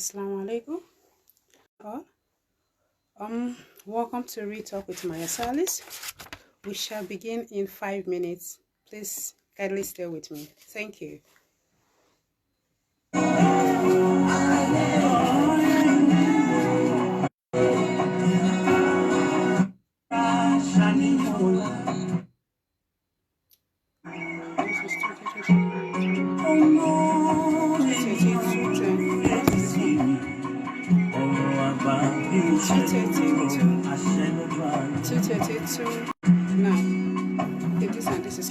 Assalamu alaikum. Welcome to Read Talk with Mayasalis. We shall begin in 5 minutes. Please kindly stay with me. Thank you. This is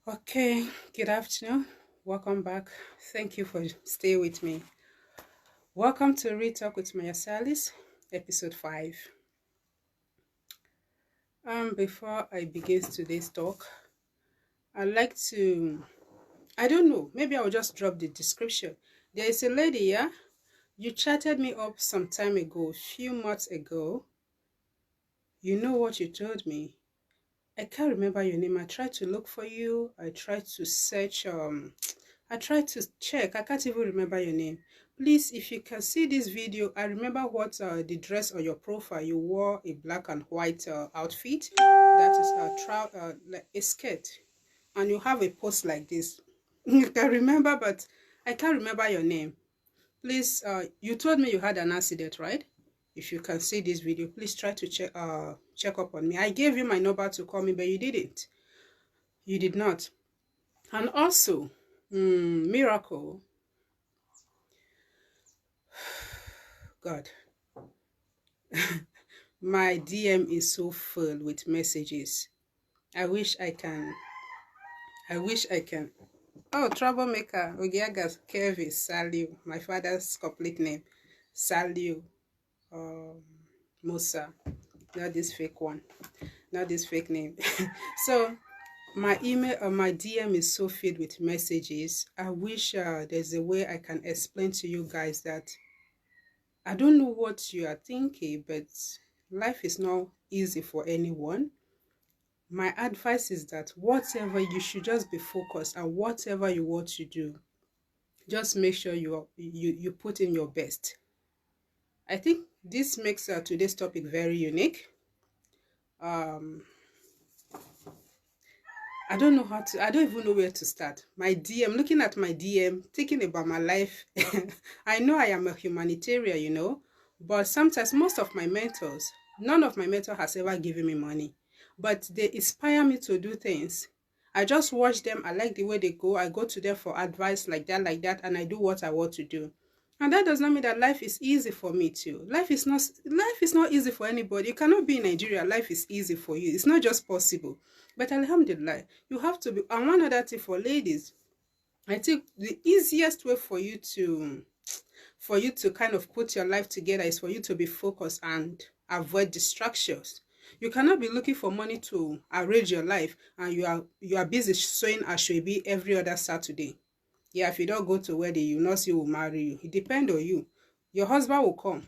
Okay, good afternoon. Welcome back. Thank you for staying with me. Welcome to Read Talk with Mayasalis, episode 5. Before I begin today's talk, I'd like to, I don't know, maybe I'll just drop the description. There is a lady here You chatted me up some time ago, a few months ago. You know what you told me. I can't remember your name. I tried to look for you. I tried to search. I tried to check. I can't even remember your name. Please, if you can see this video, I remember what the dress on your profile. You wore a black and white outfit. That is like a skirt, and you have a post like this. You can remember, but I can't remember your name. Please, you told me you had an accident, right? If you can see this video, please try to check up on me. I gave you my number to call me, but you didn't. You did not. And also, miracle. God. My DM is so full with messages. I wish I can. Oh, troublemaker. Ogiagas Kevi Saliu. My father's complete name. Saliu. Musa. Not this fake one. Not this fake name. So my email or my DM is so filled with messages. I wish there's a way I can explain to you guys that I don't know what you are thinking, but life is not easy for anyone. My advice is that whatever, you should just be focused, and whatever you want to do, just make sure you put in your best. I think this makes today's topic very unique. I don't even know where to start. My DM, looking at my DM, thinking about my life. I know I am a humanitarian, you know, but sometimes most of my mentors, none of my mentors has ever given me money, but they inspire me to do things. I just watch them. I like the way they go. I go to them for advice like that, and I do what I want to do. And that does not mean that life is easy for me too. Life is not easy for anybody. You cannot be in Nigeria. Life is easy for you. It's not just possible. But alhamdulillah, you have to be. And one other thing for ladies, I think the easiest way for you to kind of put your life together is for you to be focused and avoid distractions. You cannot be looking for money to arrange your life, and you are busy sewing ashwebi every other Saturday. Yeah, if you don't go to wedding, you not see who will marry you. It depends on you. Your husband will come.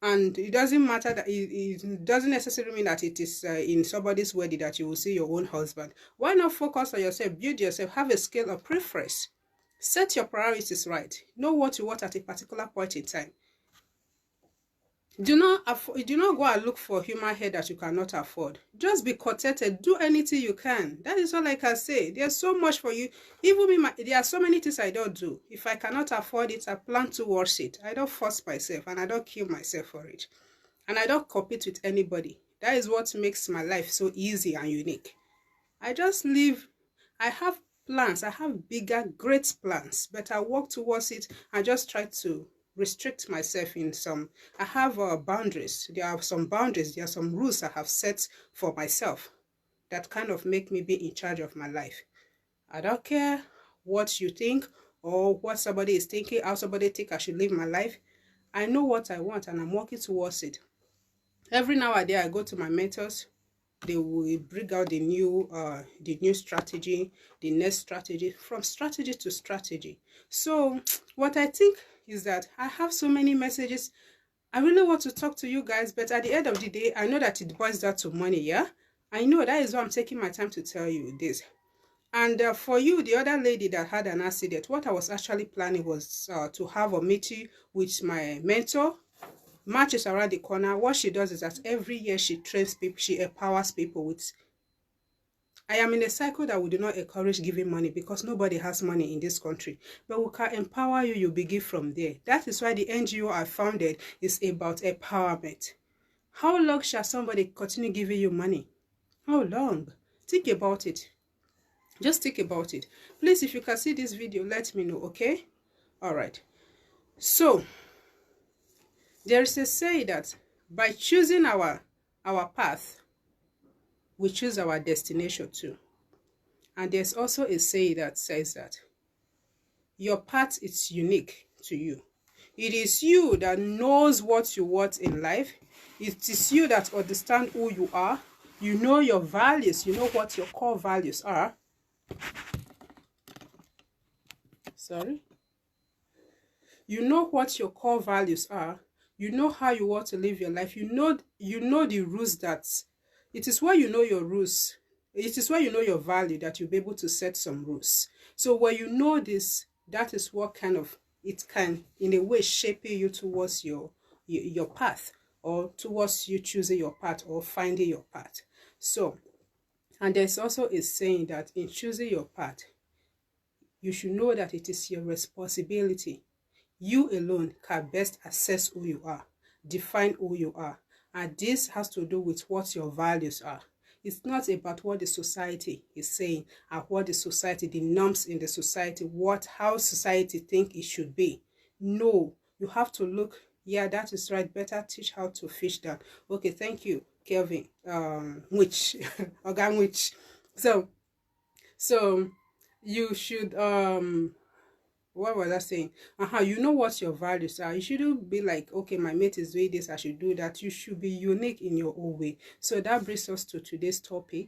And it doesn't matter that it doesn't necessarily mean that it is in somebody's wedding that you will see your own husband. Why not focus on yourself, build yourself, have a scale of preference. Set your priorities right. Know what you want at a particular point in time. Do not go and look for human hair that you cannot afford. Just be contented. Do anything you can. That is all I can say. There's so much for you. Even me, there are so many things I don't do. If I cannot afford it, I plan towards it. I don't force myself, and I don't kill myself for it. And I don't compete with anybody. That is what makes my life so easy and unique. I just live. I have plans. I have bigger, great plans, but I work towards it and just try to restrict myself in some. I have boundaries. There are some boundaries. There are some rules I have set for myself that kind of make me be in charge of my life. I don't care what you think or what somebody is thinking, how somebody think I should live my life. I know what I want, and I'm working towards it. Every now and then I go to my mentors. They will bring out the new strategy, the next strategy, from strategy to strategy. So what I think is that I have so many messages. I really want to talk to you guys, but at the end of the day, I know that it boils down to money, yeah? I know that is why I'm taking my time to tell you this. And for you, the other lady that had an accident, what I was actually planning was to have a meeting with my mentor. March is around the corner. What she does is that every year she trains people, she empowers people with. I am in a cycle that we do not encourage giving money because nobody has money in this country. But we can empower you, you begin from there. That is why the NGO I founded is about empowerment. How long shall somebody continue giving you money? How long? Think about it. Just think about it. Please, if you can see this video, let me know, okay? All right. So, there is a saying that by choosing our path, we choose our destination too. And there's also a saying that says that your path is unique to you. It is you that knows what you want in life. It is you that understands who you are. You know your values. You know what your core values are. Sorry. You know what your core values are. You know how you want to live your life. You know the rules that it is where you know your rules. It is where you know your value that you'll be able to set some rules. So when you know this, that is what kind of it can in a way shape you towards your path, or towards you choosing your path or finding your path. So, and there's also a saying that in choosing your path, you should know that it is your responsibility. You alone can best assess who you are, define who you are. And this has to do with what your values are. It's not about what the society is saying and what the society, the norms in the society, how society think it should be. No, you have to look, yeah, that is right. Better teach how to fish that. Okay, thank you, Kelvin. Which, organ which. So you should what was I saying? You know what your values are. You shouldn't be like, okay, my mate is doing this, I should do that. You should be unique in your own way. So that brings us to today's topic,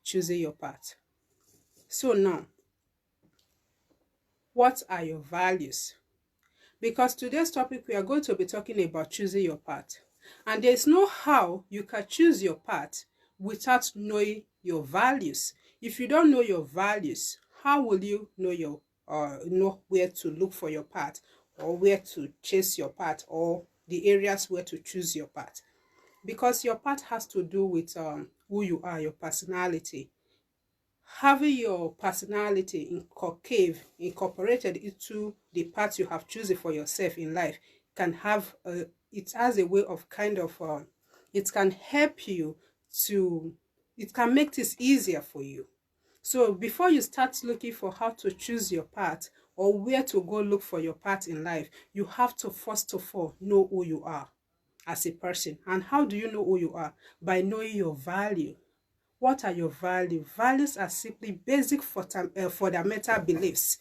choosing your path. So now, what are your values? Because today's topic, we are going to be talking about choosing your path. And there's no how you can choose your path without knowing your values. If you don't know your values, how will you know where to look for your path, or where to chase your path, or the areas where to choose your path? Because your path has to do with who you are, your personality. Having your personality incorporated into the path you have chosen for yourself in life it has a way of it can help you it can make this easier for you. So before you start looking for how to choose your path or where to go look for your path in life, you have to first of all know who you are as a person. And how do you know who you are? By knowing your value. What are your values? Values are simply basic fundamental beliefs.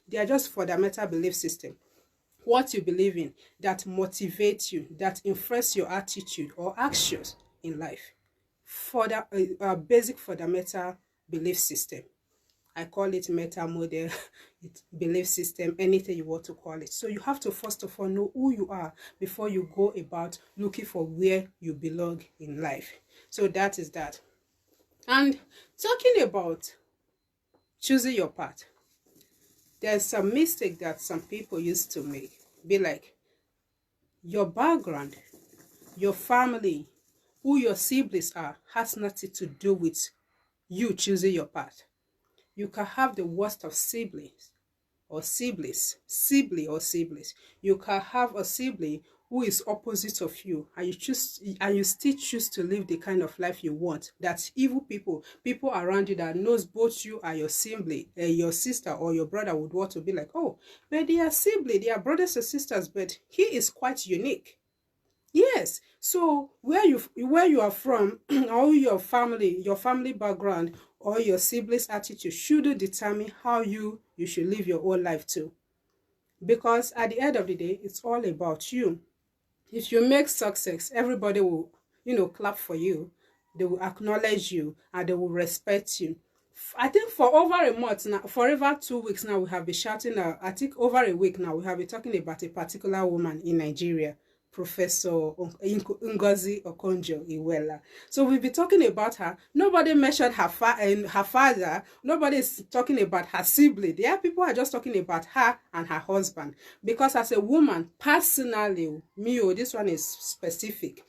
They are just fundamental belief system. What you believe in that motivates you, that influence your attitude or actions in life. For the basic fundamental belief system. I call it meta model, belief system, anything you want to call it. So you have to first of all know who you are before you go about looking for where you belong in life. So that is that. And talking about choosing your path, there's some mistake that some people used to make. Be like, your background, your family, who your siblings are, has nothing to do with you choosing your path. You can have the worst of siblings. You can have a sibling who is opposite of you, and you still choose to live the kind of life you want. That evil people around you that knows both you and your sibling, your sister or your brother would want to be like, oh, but they are siblings, they are brothers and sisters, but he is quite unique. Yes. So where you are from, or your family background, or your siblings' attitude should determine how you should live your own life too. Because at the end of the day, it's all about you. If you make success, everybody will, clap for you. They will acknowledge you and they will respect you. I think for over a month now, for over 2 weeks now, we have been shouting. I think over a week now, we have been talking about a particular woman in Nigeria, Professor Ngozi Okonjo-Iweala. So we'll be talking about her. Nobody mentioned her father. Nobody is talking about her sibling. There are people who are just talking about her and her husband. Because as a woman, personally, this one is specific.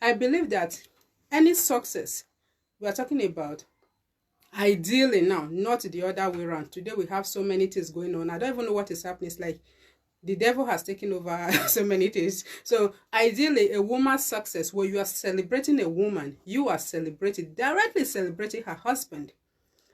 I believe that any success we are talking about, ideally now, not the other way around. Today we have so many things going on. I don't even know what is happening. It's like the devil has taken over so many things. So ideally, a woman's success, where you are celebrating a woman, you are directly celebrating her husband.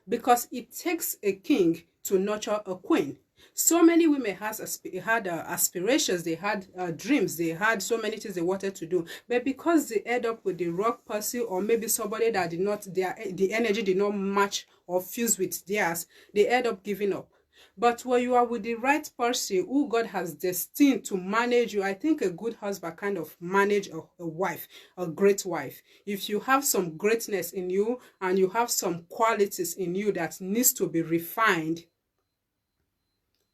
Because it takes a king to nurture a queen. So many women had aspirations, they had dreams, they had so many things they wanted to do. But because they end up with the wrong person, or maybe somebody that the energy did not match or fuse with theirs, they end up giving up. But when you are with the right person who God has destined to manage you, I think a good husband kind of manage a wife, a great wife. If you have some greatness in you and you have some qualities in you that needs to be refined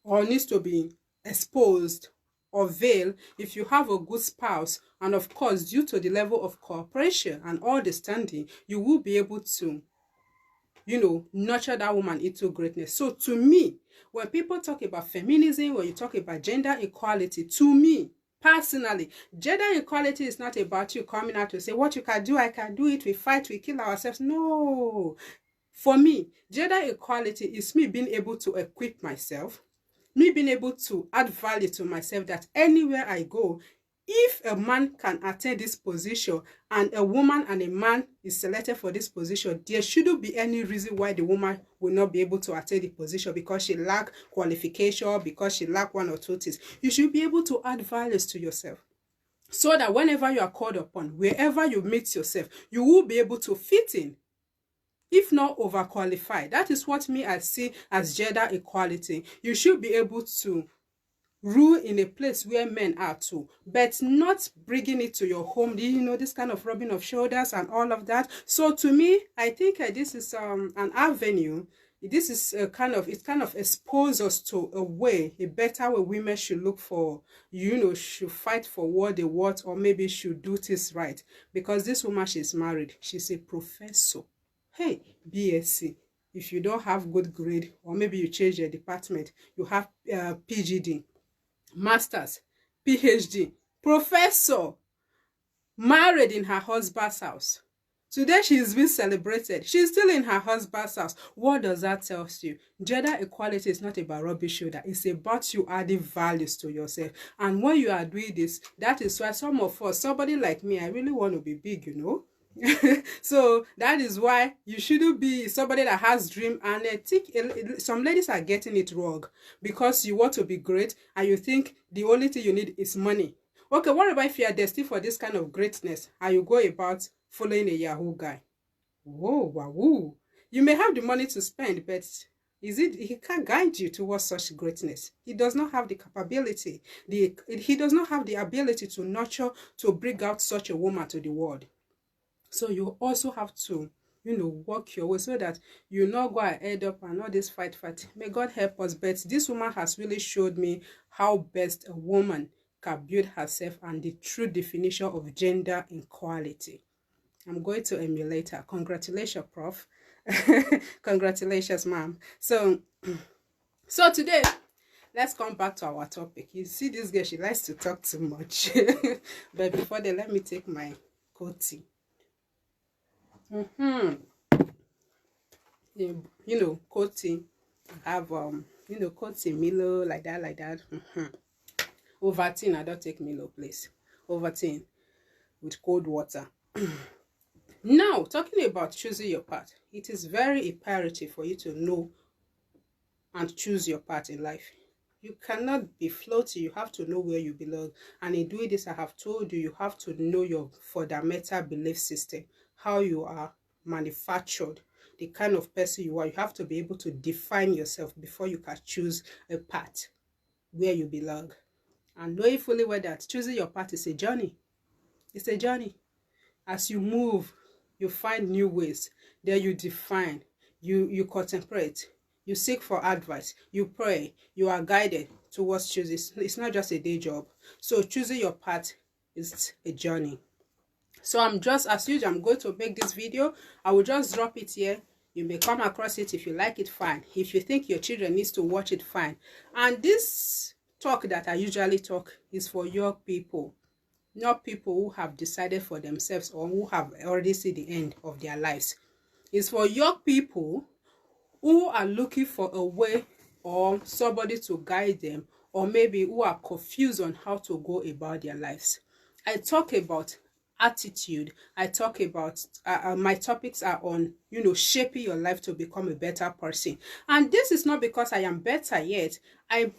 or needs to be exposed avail if you have a good spouse, and of course, due to the level of cooperation and understanding, you will be able to, nurture that woman into greatness. So to me, when people talk about feminism, when you talk about gender equality, to me, personally, gender equality is not about you coming out to say, what you can do, I can do it, we fight, we kill ourselves. No. For me, gender equality is me being able to equip myself, me being able to add value to myself, that anywhere I go, if a man can attain this position and a woman and a man is selected for this position, there shouldn't be any reason why the woman will not be able to attain the position because she lack qualification, because she lack one or two things. You should be able to add values to yourself, so that whenever you are called upon, wherever you meet yourself, you will be able to fit in, if not overqualified. That is what I see as gender equality. You should be able to rule in a place where men are too, but not bringing it to your home, this kind of rubbing of shoulders and all of that. So to me, I think this is an avenue. This is it kind of exposes us to a better way women should look for, should fight for what they want, or maybe should do this right. Because this woman, she's married, she's a professor. Hey, BSc. If you don't have good grade, or maybe you change your department, you have PGD, Masters, PhD, professor, married in her husband's house. Today she's been celebrated. She's still in her husband's house. What does that tell you? Gender equality is not about rubbing shoulder. It's about you adding values to yourself. And when you are doing this, that is why some of us, somebody like me, I really want to be big, So that is why you shouldn't be somebody that has dream. And I think some ladies are getting it wrong, because you want to be great and you think the only thing you need is money. Okay, what about if you are destined for this kind of greatness and you go about following a Yahoo guy? Whoa, wow. You may have the money to spend, but he can't guide you towards such greatness. He does not have the capability. He does not have the ability to nurture, to bring out such a woman to the world. So you also have to, work your way, so that you not go ahead up and all this fight. May God help us. But this woman has really showed me how best a woman can build herself and the true definition of gender equality. I'm going to emulate her. Congratulations, Prof. Congratulations, ma'am. So today, let's come back to our topic. You see this girl, she likes to talk too much. But before that, let me take my coating. Coating. I have coating Milo, like that. Ovaltine, I don't take Milo, please. Ovaltine with cold water. Now, talking about choosing your path, it is very imperative for you to know and choose your path in life. You cannot be floating. You have to know where you belong. And in doing this, I have told you, you have to know your fundamental belief system, how you are manufactured, the kind of person you are. You have to be able to define yourself before you can choose a path where you belong. And knowing fully well that choosing your path is a journey. It's a journey. As you move, you find new ways. Then you define, you contemplate, you seek for advice, you pray, you are guided towards choosing. It's not just a day job. So choosing your path is a journey. So I'm just, as usual, I'm going to make this video. I will just drop it here. You may come across it. If you like it, fine. If you think your children needs to watch it, fine. And this talk that I usually talk is for young people, not people who have decided for themselves or who have already seen the end of their lives. It's for young people who are looking for a way or somebody to guide them, or maybe who are confused on how to go about their lives. I talk about attitude. I talk about my topics are on shaping your life to become a better person. And this is not because I am better yet. I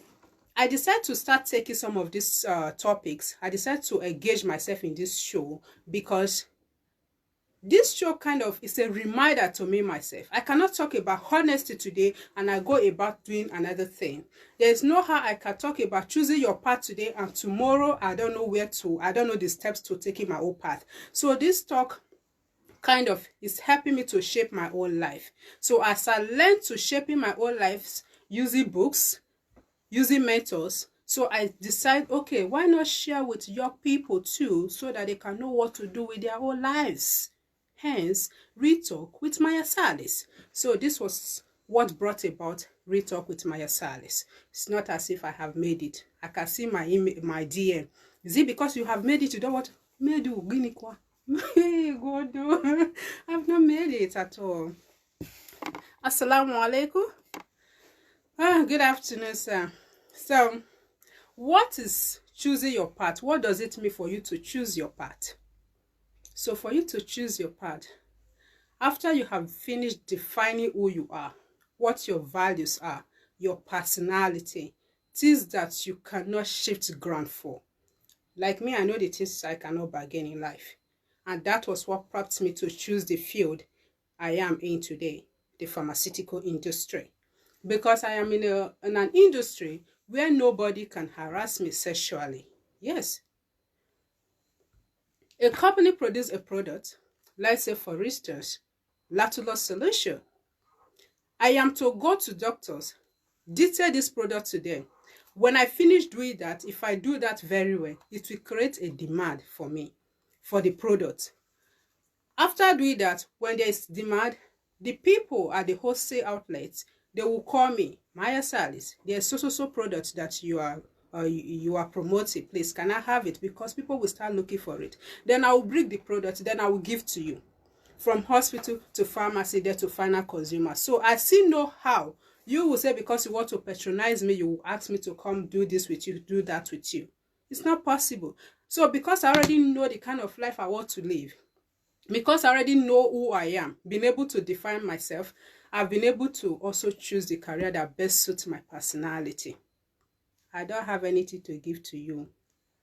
decided to start taking some of these topics. I decided to engage myself in this show because this show kind of is a reminder to me myself. I cannot talk about honesty today and I go about doing another thing. There's no how I can talk about choosing your path today and tomorrow I don't know the steps to taking my own path. So this talk kind of is helping me to shape my own life. So as I learn to shaping my own life using books, using mentors, So I decide, okay, why not share with young people too, so that they can know what to do with their own lives. Hence, Retalk with Mayasalis. So this was what brought about Retalk with Mayasalis. It's not as if I have made it. I can see my DM. Is it because you have made it? You don't want made you guinikwa? God, no. I've not made it at all. Assalamu alaikum. Good afternoon, sir. So, what is choosing your path? What does it mean for you to choose your path? So for you to choose your path, after you have finished defining who you are, what your values are, your personality, things that you cannot shift ground for. Like me, I know the things I cannot bargain in life. And that was what prompted me to choose the field I am in today, the pharmaceutical industry. Because I am in an industry where nobody can harass me sexually. Yes. A company produces a product, let's say for instance, Latulus solution. I am to go to doctors, detail this product to them. When I finish doing that, if I do that very well, it will create a demand for me, for the product. After doing that, when there is demand, the people at the wholesale outlets, they will call me, Mayasalis, there's so product that you are promoting, please, can I have it? Because people will start looking for it. Then I will bring the product, then I will give to you. From hospital to pharmacy, there to final consumer. So I still know how. You will say because you want to patronize me, you will ask me to come do this with you, do that with you. It's not possible. So because I already know the kind of life I want to live, because I already know who I am, being able to define myself, I've been able to also choose the career that best suits my personality. I don't have anything to give to you.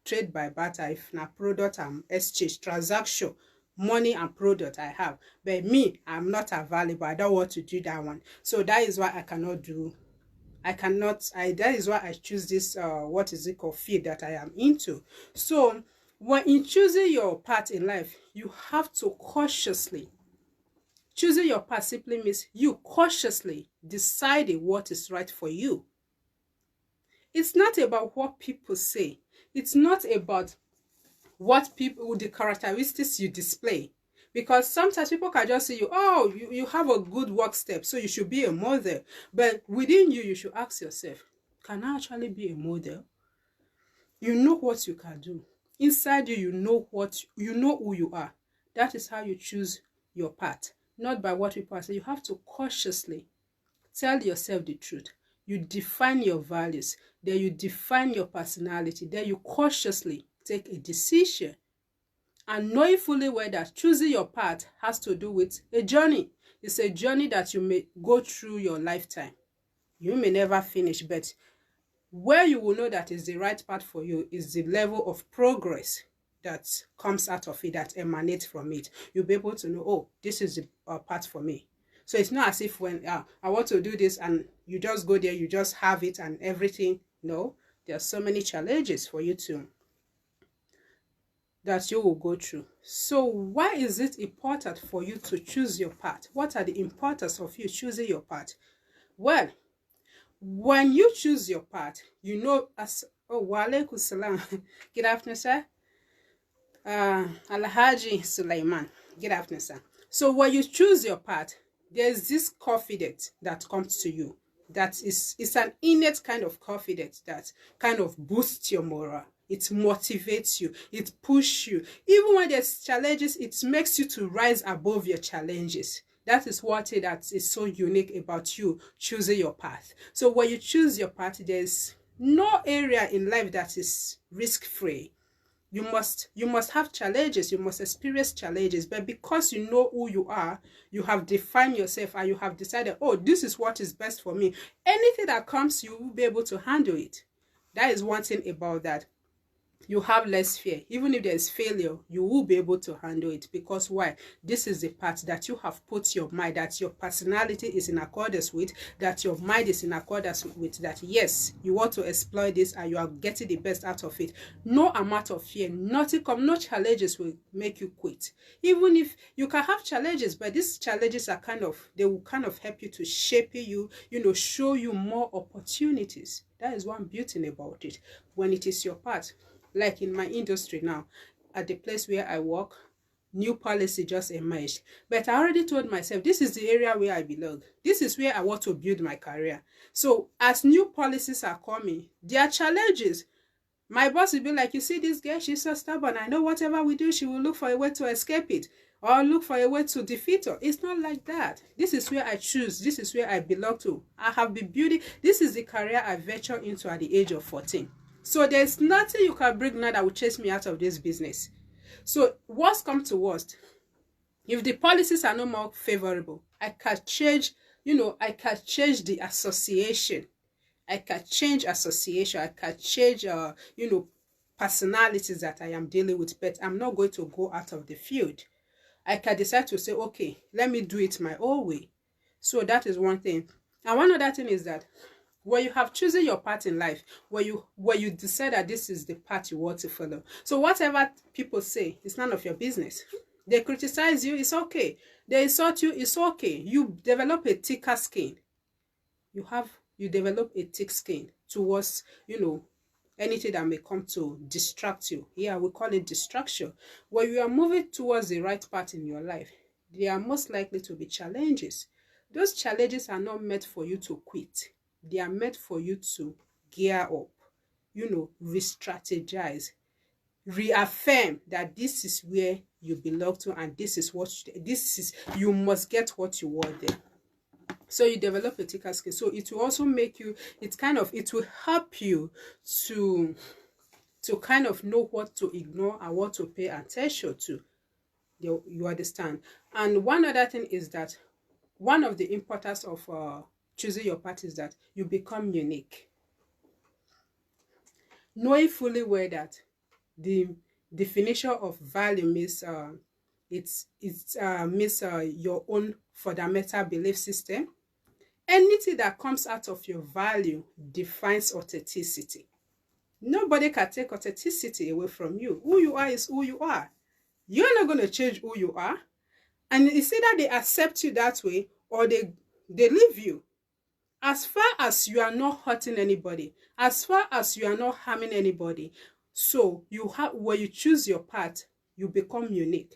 Trade by barter, if na product and exchange, transaction, money and product I have. But me, I'm not available. I don't want to do that one. So that is why I cannot do. That is why I choose this, what is it called, field that I am into. So when in choosing your path in life, you have to cautiously. Choosing your path simply means you cautiously deciding what is right for you. It's not about what people say. It's not about what people, the characteristics you display. Because sometimes people can just say you have a good work step, so you should be a model. But within you, you should ask yourself, can I actually be a model? You know what you can do. Inside you, you know who you are. That is how you choose your path. Not by what people say. You have to cautiously tell yourself the truth. You define your values. Then you define your personality. Then you cautiously take a decision. And knowing fully well that choosing your path has to do with a journey. It's a journey that you may go through your lifetime. You may never finish, but where you will know that is the right path for you is the level of progress that comes out of it, that emanates from it. You'll be able to know, oh, this is the path for me. So it's not as if when I want to do this and you just go there, you just have it and everything. No, there are so many challenges for you that you will go through. So why is it important for you to choose your path? What are the importance of you choosing your path? Well, when you choose your path, you know, wa alaikum salam. Good afternoon, sir. Alhaji Sulaiman. Good afternoon, sir. So when you choose your path, there's this confidence that comes to you. It's an innate kind of confidence that kind of boosts your morale. It motivates you. It pushes you. Even when there's challenges, it makes you to rise above your challenges. That is what that is so unique about you choosing your path. So when you choose your path, there's no area in life that is risk-free. You must have challenges. You must experience challenges. But because you know who you are, you have defined yourself and you have decided, oh, this is what is best for me. Anything that comes, you will be able to handle it. That is one thing about that. You have less fear. Even if there's failure, you will be able to handle it. Because why? This is the part that you have put your mind, that your personality is in accordance with, that your mind is in accordance with, that yes, you want to exploit this and you are getting the best out of it. No amount of fear, no challenges will make you quit. Even if you can have challenges, but these challenges are they will kind of help you to shape you, show you more opportunities. That is one beauty about it. When it is your part, like in my industry now, at the place where I work, new policy just emerged. But I already told myself, this is the area where I belong. This is where I want to build my career. So as new policies are coming, there are challenges. My boss will be like, you see this girl, she's so stubborn. I know whatever we do, she will look for a way to escape it or look for a way to defeat her. It's not like that. This is where I choose. This is where I belong to. I have been building. This is the career I ventured into at the age of 14. So there's nothing you can bring now that will chase me out of this business. So worst come to worst, if the policies are no more favorable, I can change, I can change the association. I can change association. I can change, personalities that I am dealing with, but I'm not going to go out of the field. I can decide to say, okay, let me do it my own way. So that is one thing. And one other thing is that when you have chosen your path in life, when you decide that this is the path you want to follow, so whatever people say, it's none of your business. They criticize you, it's okay. They insult you, it's okay. You develop a thicker skin. You develop a thick skin towards, anything that may come to distract you. Yeah, we call it distraction. When you are moving towards the right path in your life, there are most likely to be challenges. Those challenges are not meant for you to quit. They are meant for you to gear up, re-strategize, reaffirm that this is where you belong to, and you must get what you want there. So you develop a thicker skin. So it will also make you, it will help you to kind of know what to ignore and what to pay attention to. You understand? And one other thing is that one of the importance of choosing your path is that you become unique. Knowing fully well that the definition of value means your own fundamental belief system. Anything that comes out of your value defines authenticity. Nobody can take authenticity away from you. Who you are is who you are. You're not going to change who you are. And it's either they accept you that way or they leave you. As far as you are not hurting anybody, as far as you are not harming anybody, so when you choose your path, you become unique.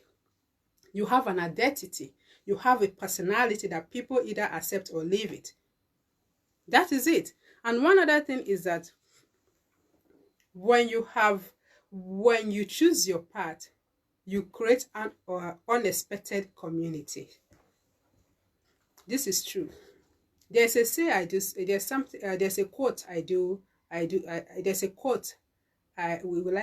You have an identity. You have a personality that people either accept or leave it. That is it. And one other thing is that when you choose your path, you create an unexpected community. This is true. There's a say I do. There's a quote I do. There's a quote. How will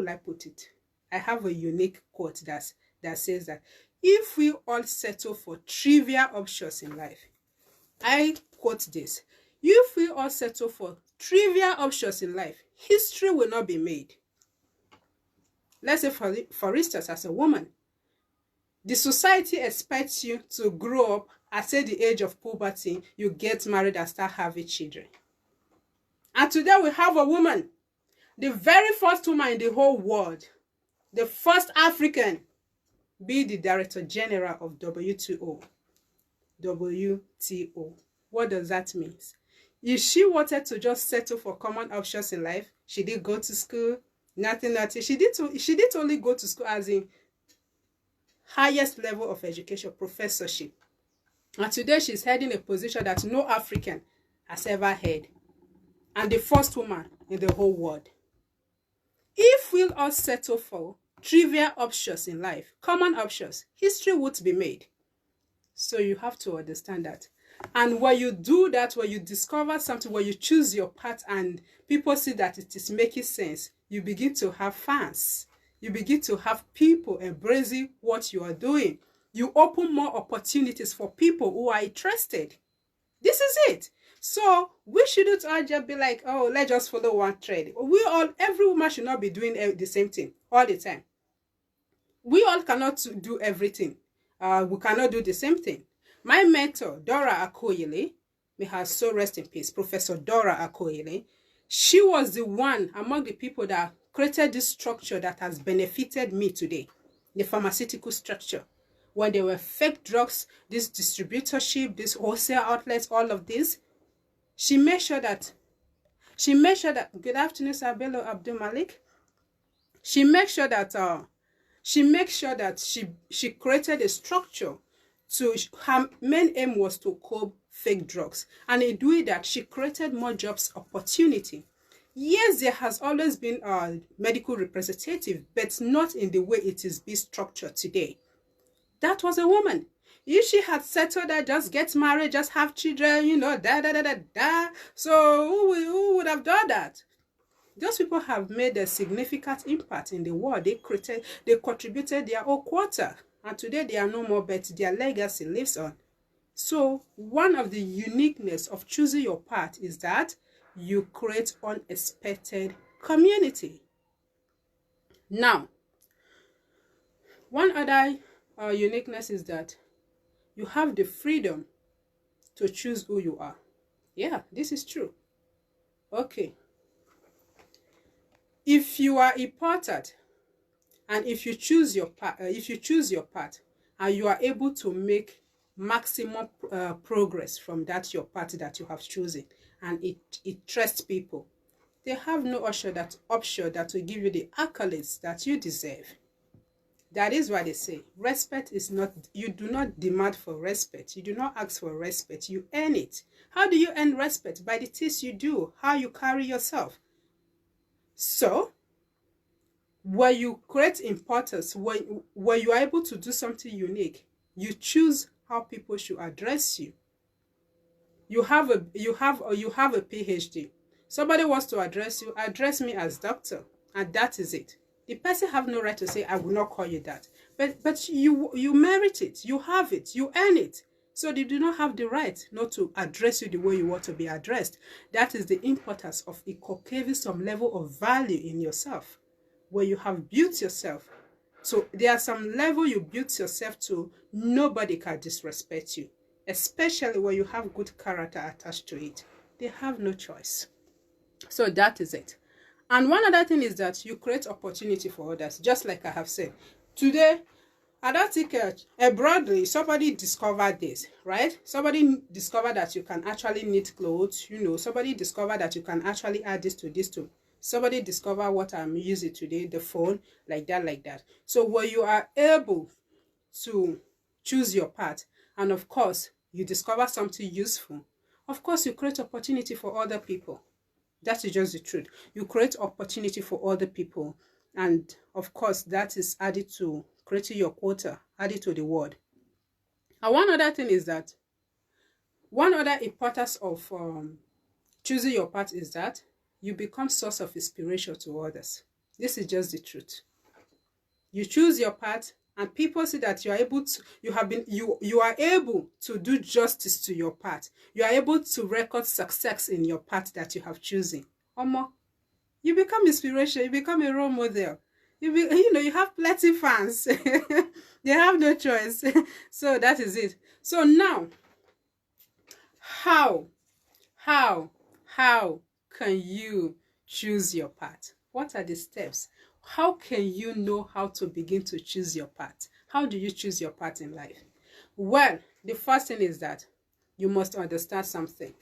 I put it? I have a unique quote that says that if we all settle for trivial options in life, I quote this: if we all settle for trivial options in life, history will not be made. Let's say, for instance, as a woman, the society expects you to grow up at, say, the age of puberty, you get married and start having children. And today we have a woman, the very first woman in the whole world, the first African, be the Director General of WTO. What does that mean? If she wanted to just settle for common options in life, she didn't go to school, nothing. She did only go to school as in highest level of education, professorship. And today she's heading a position that no African has ever held. And the first woman in the whole world. If we'll all settle for trivial options in life, common options, history would be made. So you have to understand that. And when you do that, when you discover something, when you choose your path and people see that it is making sense, you begin to have fans. You begin to have people embracing what you are doing. You open more opportunities for people who are interested. This is it. So we shouldn't all just be like, oh, let's just follow one trend. Every woman should not be doing the same thing all the time. We all cannot do everything. We cannot do the same thing. My mentor, Dora Akoyele, may her soul rest in peace, Professor Dora Akoyele, she was the one among the people that created this structure that has benefited me today, the pharmaceutical structure. When there were fake drugs, this distributorship, this wholesale outlets, all of this, she made sure that She made sure that, good afternoon, Sir Bello Abdul Malik. She makes sure that she created a structure to, her main aim was to curb fake drugs, and in doing that she created more jobs opportunity. Yes, there has always been a medical representative, but not in the way it is being structured today. That was a woman. If she had settled that, just get married, just have children, you know, so who would have done that? Those people have made a significant impact in the world. They contributed their own quota, and today they are no more, but their legacy lives on. So one of the uniqueness of choosing your path is that you create unexpected community. Now, one other uniqueness is that you have the freedom to choose who you are. Yeah, this is true. Okay. If you are important, and if you choose your path, and you are able to make maximum progress from that your path that you have chosen, and it trusts people, they have no option that will give you the accolades that you deserve. That is why they say respect is not, you do not demand for respect, you do not ask for respect, you earn it. How do you earn respect? By the things you do, how you carry yourself. So when you create importance, when you are able to do something unique, you choose how people should address you. You have a PhD. Somebody wants to address you, address me as doctor, and that is it. The person have no right to say, I will not call you that. But you merit it, you have it, you earn it. So they do not have the right not to address you the way you want to be addressed. That is the importance of inculcating some level of value in yourself, where you have built yourself. So there are some level you built yourself to, nobody can disrespect you, especially when you have good character attached to it. They have no choice. So that is it. And one other thing is that you create opportunity for others, just like I have said. Today, I don't think broadly, somebody discovered this, right? Somebody discovered that you can actually knit clothes, you know, somebody discovered that you can actually add this to this too. Somebody discovered what I'm using today, the phone, like that. So when you are able to choose your path, and of course, you discover something useful, of course, you create opportunity for other people. That is just the truth. You create opportunity for other people. And of course, that is added to creating your quota, added to the world. And one other thing is that, one other importance of choosing your path is that you become source of inspiration to others. This is just the truth. You choose your path, and people see that you are able to, you are able to do justice to your path. You are able to record success in your path that you have chosen. You become inspiration. You become a role model. You have plenty fans. They have no choice. So that is it. So now, how can you choose your path? What are the steps? How can you know how to begin to choose your path? How do you choose your path in life? Well, the first thing is that you must understand something.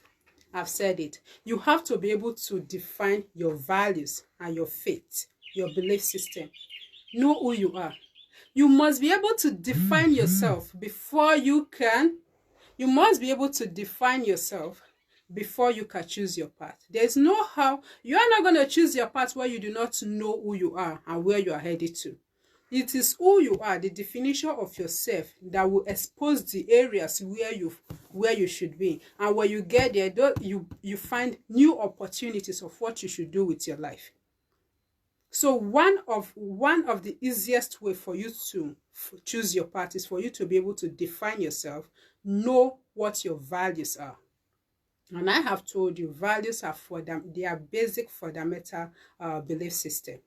I've said it. You have to be able to define your values and your faith, your belief system. Know who you are. You must be able to define yourself before you can. You must be able to define yourself before you can choose your path. There's no how. You are not going to choose your path where you do not know who you are and where you are headed to. It is who you are, the definition of yourself, that will expose the areas where you should be. And when you get there, you find new opportunities of what you should do with your life. So one of the easiest way for you to choose your path is for you to be able to define yourself, know what your values are. And I have told you, values are they are basic fundamental belief system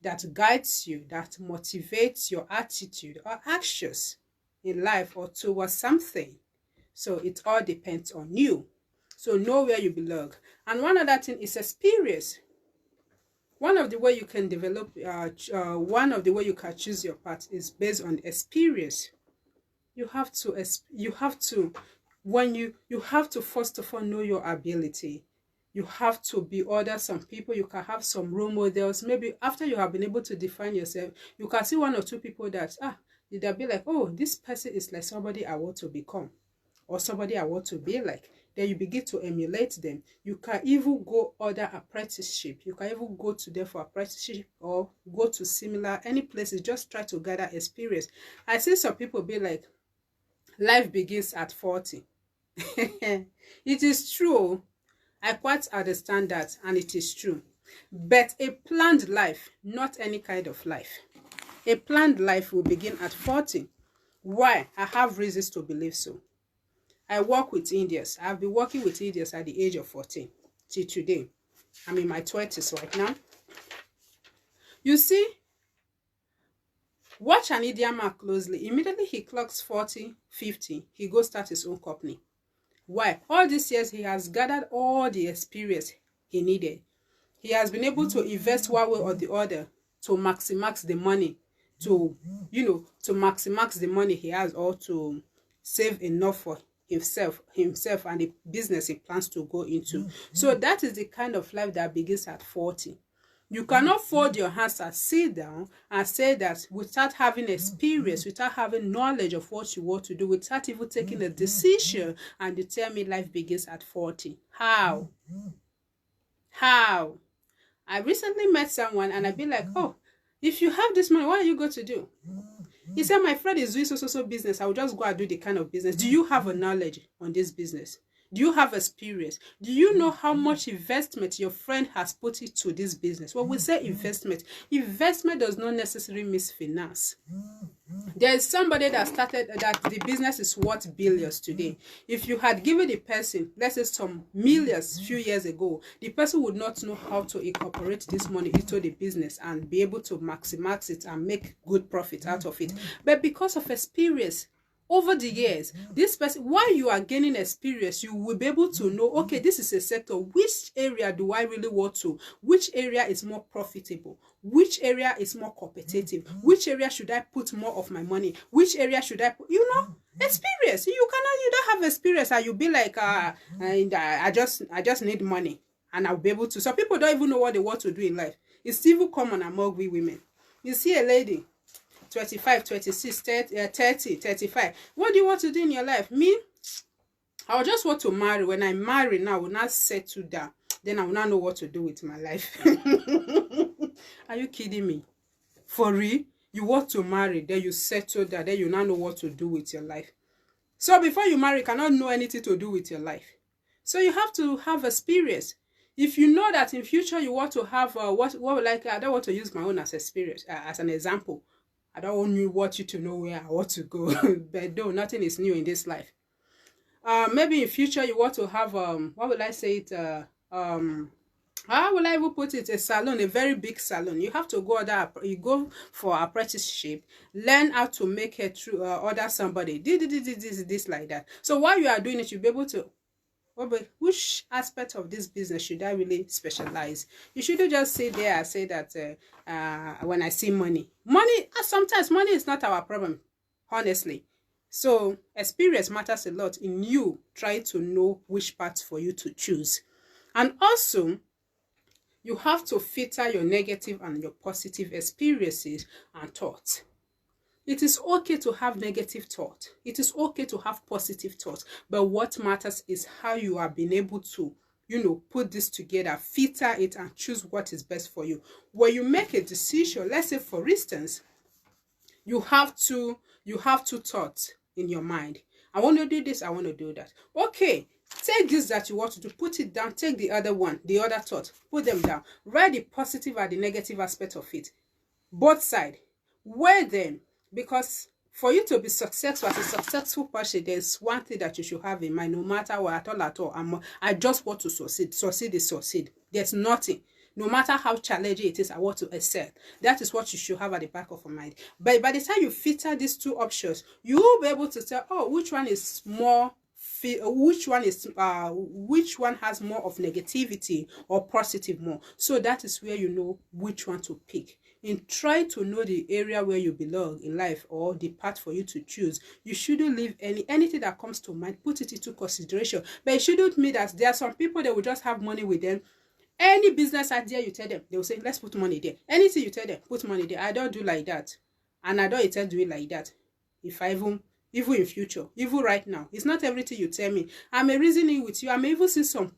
that guides you, that motivates your attitude or actions in life or towards something. So it all depends on you. So know where you belong. And one other thing is experience. One of the way you can develop, one of the way you can choose your path is based on experience. You have to first of all know your ability. You have to be other some people. You can have some role models. Maybe after you have been able to define yourself, you can see one or two people that, they'll be like, oh, this person is like somebody I want to become, or somebody I want to be like. Then you begin to emulate them. You can even go other apprenticeship. You can even go to them for apprenticeship or go to similar, any places, just try to gather experience. I see some people be like, life begins at 40. It is true. I quite understand that, and it is true. But a planned life, not any kind of life. A planned life will begin at 40. Why? I have reasons to believe so. I work with Indians. I've been working with Indians at the age of 14 till today. I'm in my 20s right now. You see, watch an Indian man closely. Immediately he clocks 40, 50, he goes start his own company. Why? All these years he has gathered all the experience he needed. He has been able to invest one way or the other to maximize the money, to maximize the money he has, or to save enough for himself and the business he plans to go into. So that is the kind of life that begins at 40. You cannot fold your hands and sit down and say that without having experience, without having knowledge of what you want to do, without even taking a decision, and you tell me life begins at 40. How? How? I recently met someone and I'd be like, oh, if you have this money, what are you going to do? He said, my friend is doing so business. I will just go and do the kind of business. Do you have a knowledge on this business? Do you have experience? Do you know how much investment your friend has put into this business? When we say investment does not necessarily mean finance. There is somebody that started that the business is worth billions today. If you had given the person, let's say, some millions few years ago, the person would not know how to incorporate this money into the business and be able to maximize it and make good profit out of it. But because of experience, over the years, this person, while you are gaining experience, you will be able to know, okay, this is a sector. Which area do I really want to? Which area is more profitable? Which area is more competitive? Which area should I put more of my money? Which area should I put, experience. You don't have experience and you'll be like, I just need money and I'll be able to. Some people don't even know what they want to do in life. It's even common among we women. You see a lady, 25, 26, 30, 35. What do you want to do in your life? Me, I will just want to marry. When I marry now, I will not settle down. Then I will not know what to do with my life. Are you kidding me? For real? You want to marry, then you settle down, then you not know what to do with your life. So before you marry, you cannot know anything to do with your life. So you have to have experience. If you know that in future you want to have, I don't want to use my own as experience, as an example. I don't want you to know where I want to go. But no, nothing is new in this life. Maybe in future you want to have, what will I say it? How will I even put it? A salon, a very big salon. You have to go there. You go for apprenticeship, learn how to make it through order somebody. This like that. So while you are doing it, you'll be able to, but which aspect of this business should I really specialize? You shouldn't just sit there and say that when I see money, sometimes money is not our problem, honestly. So experience matters a lot in you trying to know which path for you to choose. And also, you have to filter your negative and your positive experiences and thoughts. It is okay to have negative thought. It is okay to have positive thoughts. But what matters is how you have been able to, put this together, filter it, and choose what is best for you. When you make a decision, let's say, for instance, you have two thoughts in your mind. I want to do this, I want to do that. Okay, take this that you want to do, put it down, take the other one, the other thought, put them down. Write the positive and the negative aspect of it. Both sides. Weigh them. Because for you to be successful as a successful person, there's one thing that you should have in mind, no matter what, at all. I just want to succeed. Succeed is succeed. There's nothing. No matter how challenging it is, I want to excel. That is what you should have at the back of your mind. But by the time you filter these two options, you will be able to tell, oh, which one is more, which one has more of negativity or positive more. So that is where you know which one to pick. in trying to know the area where you belong in life or the path for you to choose, you shouldn't leave anything that comes to mind, put it into consideration. But it shouldn't mean that there are some people that will just have money with them. Any business idea you tell them, they will say, let's put money there. Anything you tell them, put money there. I don't do like that. And I don't intend to do it like that. If I even in future, even right now, it's not everything you tell me. I'm reasoning with you. I may even see some,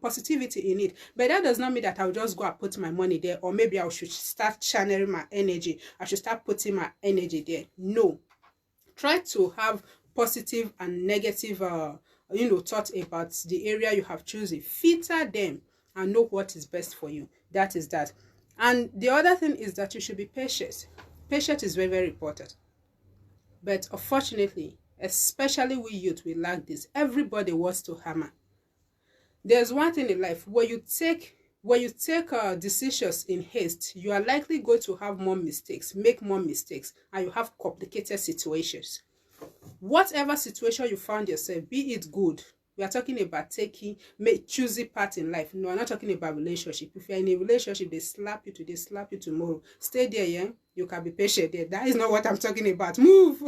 positivity in it. But that does not mean that I'll just go and put my money there, or maybe I should start channeling my energy. I should start putting my energy there. No. Try to have positive and negative, thoughts about the area you have chosen. Filter them and know what is best for you. That is that. And the other thing is that you should be patient. Patience is very, very important. But unfortunately, especially we youth, we lack this. Everybody wants to hammer. There's one thing in life, where you take decisions in haste, you are likely going to have more mistakes, make more mistakes, and you have complicated situations. Whatever situation you found yourself, be it good, we are talking about choosing part in life. No, I'm not talking about relationship. If you're in a relationship, they slap you today, slap you tomorrow. Stay there, yeah? You can be patient there. That is not what I'm talking about. Move.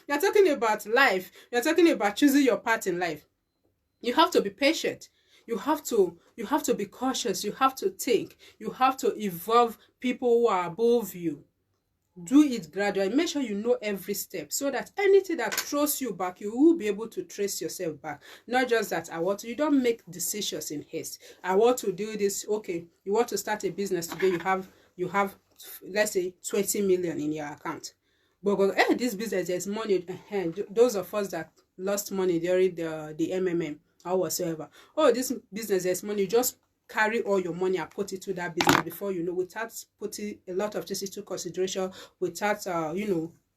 You're talking about life. You're talking about choosing your part in life. You have to be patient. You have to be cautious. You have to think. You have to evolve people who are above you. Do it gradually. Make sure you know every step, so that anything that throws you back, you will be able to trace yourself back. Not just that you don't make decisions in haste. I want to do this. Okay, you want to start a business today. You have let's say 20 million in your account. But this business, there's money. Those of us that lost money during the MMM or whatsoever. Oh, this business, there's money. Just carry all your money and put it to that business before you know, without putting a lot of things into consideration, without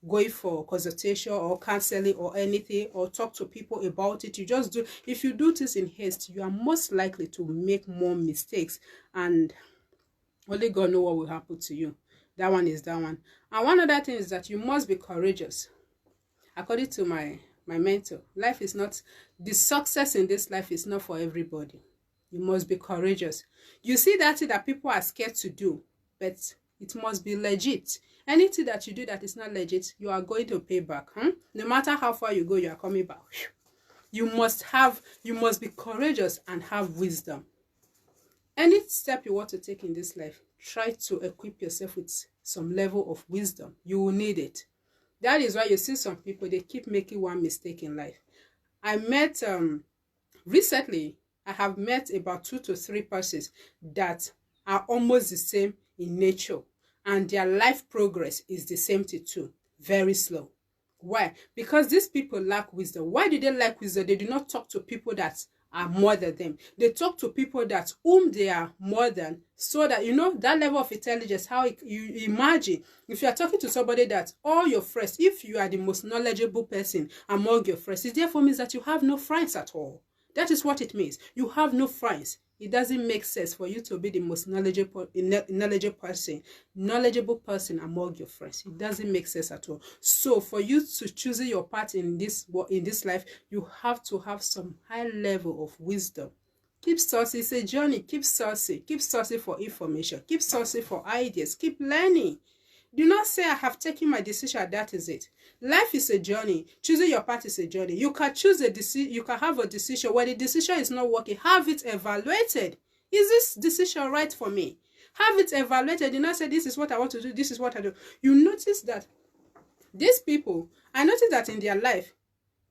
going for consultation or counseling or anything, or talk to people about it. You just do. If you do this in haste, you are most likely to make more mistakes, and only God knows what will happen to you. That one is that one. And one other thing is that you must be courageous. According to my mentor, life is not, the success in this life is not for everybody. You must be courageous. You see that thing that people are scared to do, but it must be legit. Anything that you do that is not legit, you are going to pay back. No matter how far you go, you are coming back. You must be courageous and have wisdom. Any step you want to take in this life, try to equip yourself with some level of wisdom. You will need it. That is why you see some people, they keep making one mistake in life. I met, recently, I have met about 2 to 3 persons that are almost the same in nature, and their life progress is the same too, very slow. Why? Because these people lack wisdom. Why do they lack wisdom? They do not talk to people that are more than them. They talk to people that whom they are more than, so that that level of intelligence. How you imagine if you are talking to somebody that all your friends, if you are the most knowledgeable person among your friends, it therefore means that you have no friends at all. That is what it means. You have no friends. It doesn't make sense for you to be the most knowledgeable person among your friends. It doesn't make sense at all. So for you to choose your part in this life, you have to have some high level of wisdom. Keep sourcing. It's a journey. Keep sourcing. Keep sourcing for information. Keep sourcing for ideas. Keep learning. Do not say, I have taken my decision, that is it. Life is a journey. Choosing your path is a journey. You can choose a decision. You can have a decision. When the decision is not working, have it evaluated. Is this decision right for me? Have it evaluated. Do not say, this is what I want to do. This is what I do. You notice that these people, I notice that in their life,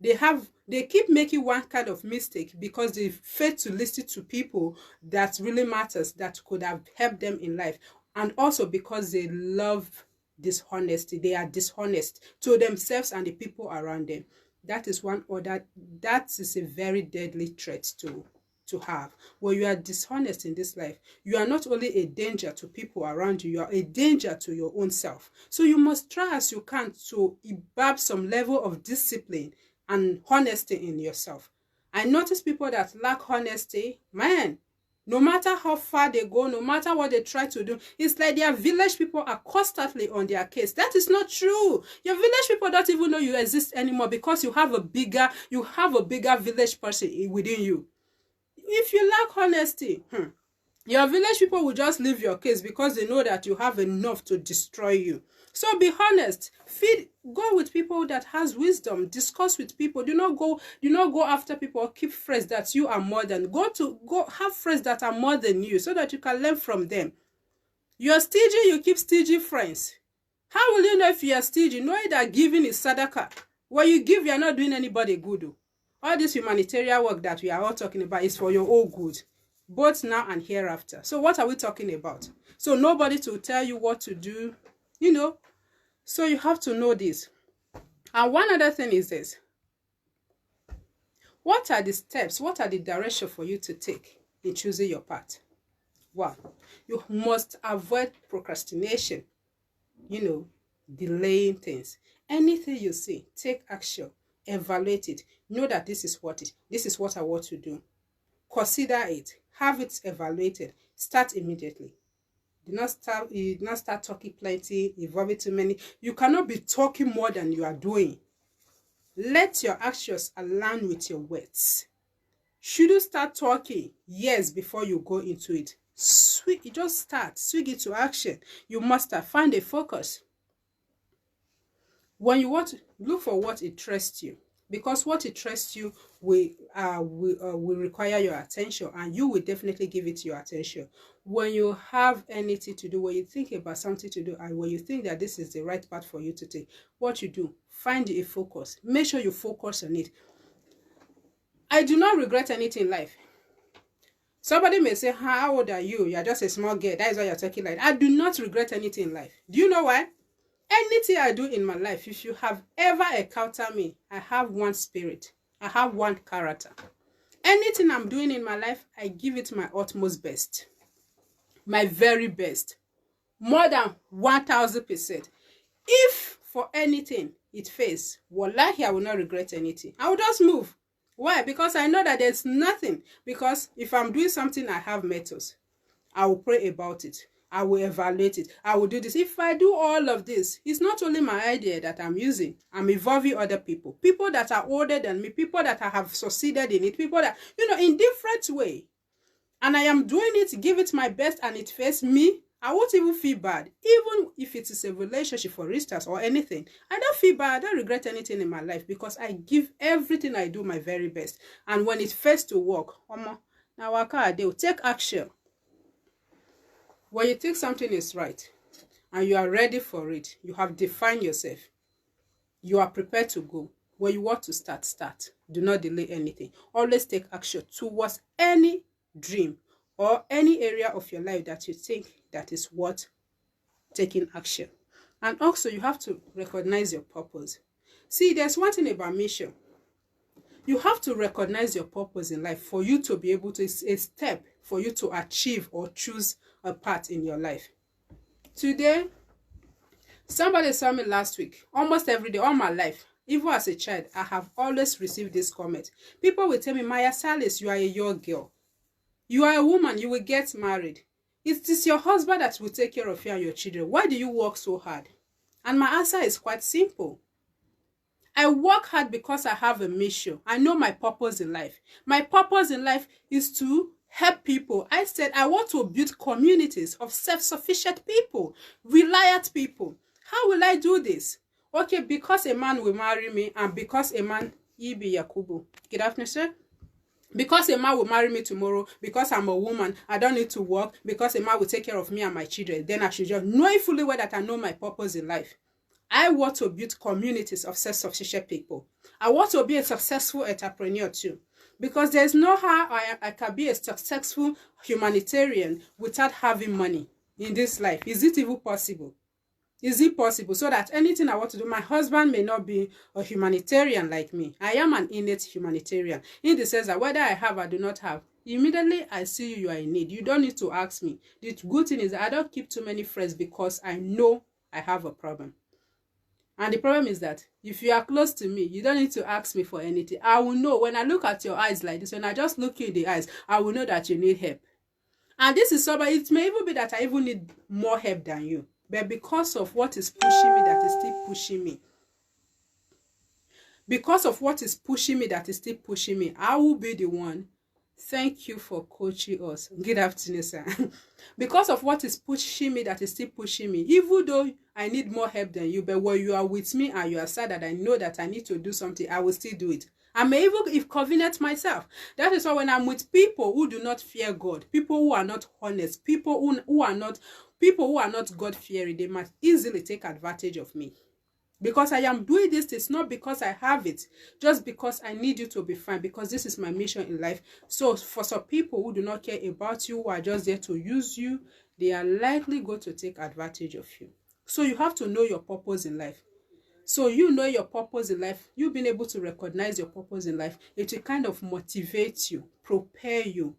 they keep making one kind of mistake because they fail to listen to people that really matters, that could have helped them in life. And also because they love dishonesty. They are dishonest to themselves and the people around them. That is that is a very deadly threat to have. When you are dishonest in this life, you are not only a danger to people around you, you are a danger to your own self. So you must try as you can to imbibe some level of discipline and honesty in yourself. I notice people that lack honesty, man, no matter how far they go, no matter what they try to do, it's like their village people are constantly on their case. That is not true. Your village people don't even know you exist anymore because you have a bigger village person within you. If you lack honesty, Your village people will just leave your case because they know that you have enough to destroy you. So be honest. Go with people that has wisdom. Discuss with people. Do not go after people or keep friends that you are more than. Go have friends that are more than you so that you can learn from them. You're stingy, you keep stingy friends. How will you know if you're stingy? Knowing that giving is sadaka. When you give, you're not doing anybody good. All this humanitarian work that we are all talking about is for your own good, both now and hereafter. So what are we talking about? So nobody to tell you what to do, So you have to know this. And one other thing is this. What are the steps? What are the direction for you to take in choosing your path? One, you must avoid procrastination, delaying things. Anything you see, take action, evaluate it. Know that this is what I want to do. Consider it, have it evaluated, start immediately. Do not start talking plenty, involving too many. You cannot be talking more than you are doing. Let your actions align with your words. Should you start talking years before you go into it? You just start, swing it to action. You must find a focus. When you want to look for what interests you, because what interests you will require your attention, and you will definitely give it your attention. When you have anything to do, when you think about something to do, and when you think that this is the right path for you to take, what you do, find a focus. Make sure you focus on it. I do not regret anything in life. Somebody may say, how old are you? You're just a small girl. That is why you're talking like that. I do not regret anything in life. Do you know why? Anything I do in my life, if you have ever encountered me, I have one spirit. I have one character. Anything I'm doing in my life, I give it my utmost best. My very best. More than 1000%. If for anything it fails, wallahi, I will not regret anything. I will just move. Why? Because I know that there's nothing. Because if I'm doing something, I have methods. I will pray about it. I will evaluate it. I will do this. If I do all of this, it's not only my idea that I'm using. I'm involving other people. People that are older than me. People that I have succeeded in it. People that, in different way. And I am doing it, give it my best, and it fails me. I won't even feel bad. Even if it is a relationship, for instance, or anything. I don't feel bad. I don't regret anything in my life because I give everything I do my very best. And when it fails to work, now they'll take action. When you think something is right and you are ready for it, you have defined yourself. You are prepared to go. When you want to start. Do not delay anything. Always take action towards any dream or any area of your life that you think that is worth taking action. And also, you have to recognize your purpose. See, there's one thing about mission. You have to recognize your purpose in life for you to be able to, it's a step for you to achieve or choose a path in your life. Today, somebody saw me last week, almost every day, all my life. Even as a child, I have always received this comment. People will tell me, Mayasalis, you are a young girl. You are a woman, you will get married. It is your husband that will take care of you and your children. Why do you work so hard? And my answer is quite simple. I work hard because I have a mission. I know my purpose in life. My purpose in life is to help people. I said I want to build communities of self-sufficient people, reliant people. How will I do this? Okay, because a man will marry me and because a man, Ibi Yakubu. Good afternoon, sir. Because a man will marry me tomorrow, because I'm a woman, I don't need to work, because a man will take care of me and my children, then I should just know fully well that I know my purpose in life. I want to build communities of self-sufficient people. I want to be a successful entrepreneur too. Because there's no how I can be a successful humanitarian without having money in this life. Is it even possible? Is it possible? So that anything I want to do, my husband may not be a humanitarian like me. I am an innate humanitarian. In the sense that whether I have or do not have, immediately I see you are in need. You don't need to ask me. The good thing is that I don't keep too many friends because I know I have a problem. And the problem is that if you are close to me, you don't need to ask me for anything. I will know when I look at your eyes like this, when I just look you in the eyes, I will know that you need help. And this is somebody, it may even be that I even need more help than you. But because of what is pushing me, that is still pushing me. Because of what is pushing me, that is still pushing me, I will be the one Thank you for coaching us. Good afternoon, sir. Because of what is pushing me, that is still pushing me, even though I need more help than you, but when you are with me and you are sad that I know that I need to do something, I will still do it. I may even inconvenience myself. That is why when I'm with people who do not fear God, people who are not honest, people who are not God-fearing, they might easily take advantage of me. Because I am doing this, it's not because I have it, just because I need you to be fine, because this is my mission in life. So for some people who do not care about you, who are just there to use you, they are likely going to take advantage of you. So you have to know your purpose in life. So you know your purpose in life, you've been able to recognize your purpose in life, it will kind of motivate you, prepare you,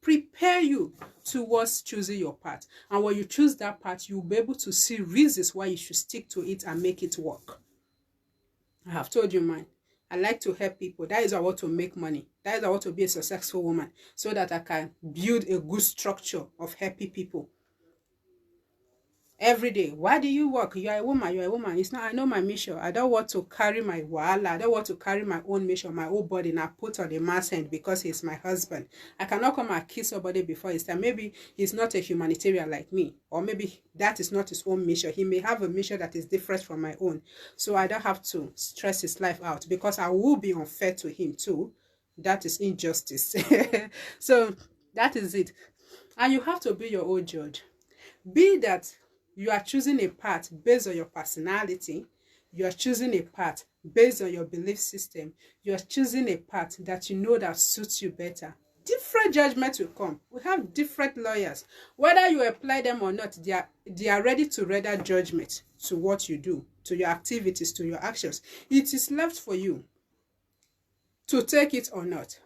prepare you towards choosing your path. And when you choose that path, you'll be able to see reasons why you should stick to it and make it work. I have told you mine. I like to help people. That is why I want to make money. That is why I want to be a successful woman, so that I can build a good structure of helping people. Every day. Why do you work? You are a woman. You are a woman. It's not. I know my mission. I don't want to carry my wahala. I don't want to carry my own mission, my own body, and I put on a man's hand because he's my husband. I cannot come and kiss somebody before his time. Maybe he's not a humanitarian like me, or maybe that is not his own mission. He may have a mission that is different from my own. So I don't have to stress his life out, because I will be unfair to him too. That is injustice. So that is it. And you have to be your own judge. Be that you are choosing a path based on your personality. You are choosing a path based on your belief system. You are choosing a path that you know that suits you better. Different judgments will come. We have different lawyers. Whether you apply them or not, they are ready to render judgment to what you do, to your activities, to your actions. It is left for you to take it or not.